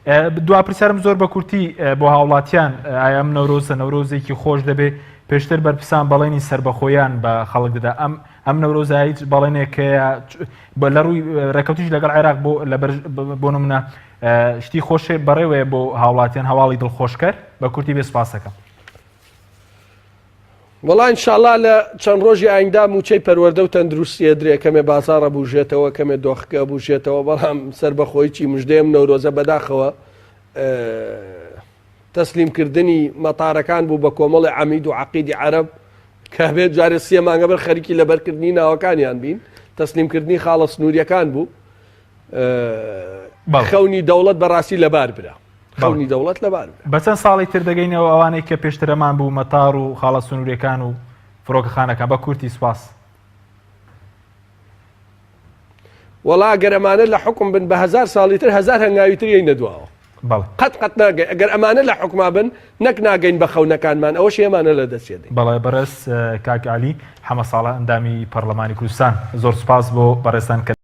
دوا پرسیارم زۆر بە کورتی بۆ هاوڵاتیان ئایا ئەم نەورۆزە نەورۆزێکی خۆش دەبێت پێشتر بەرپرسان بەڵێنی سربەخۆیان بە خەڵک دەدا ئەم نەورۆزە هیچ بەڵێنێکەیە لە ڕووی ڕێکەوتیش لەگەڵ عێراق بۆ نمونە شتی خۆشێ بەڕێوەیە بۆ هاوڵاتیان هەواڵی دڵخۆشکەر بە کورتی بێ سپاسەکەم. وەڵا ئینشاڵڵا لە چەند ڕۆژی ئایندا موچەی پەروەردە و تەندروستیە درێ کەمێ بازاڕە بوژێتەوە کەمێ دۆخەکە بوژێتەوە بەڵام سربەخۆیی مژدەیەم نەورۆزە بەداخەوە تەسلیمکردنی مەتارەکان بوو بە کۆمەڵی عەمید و عەقیدی عەرەب کە بێت جارێ 3 مانگە بەر خەریکی لەبەرکردنی ناوەکانیان بین تەسلیمکردنی خاڵە سنووریەکان بوو خەونی دەوڵەت بەڕاستی لەبار برا خەونی دەوڵەت لەبار بە چەند ساڵی تر دەگەینەوە ئەوانەی کە پێشترەمان بوو مەتار و خاڵە سنووریەکان و فڕۆکەخانەکان بە کورتی سوپاس. وەڵا گەرەمانە لە حکم بن بە 1000 ساڵی تر 1000 هەنگاوی تر یەی نەدواوە قەت ناگەین ئەگەر ئەمانە لە حکما بن نەک ناگەین بە خەونەکانمان ئەوەش ئێمانە لە دەستێدەین. بەڵێ بەڕێز کاک عەلی حەمە ساڵە ئەندامی پەرلەمانی کوردستان زۆر سوپاس بۆ بەڕێستان کە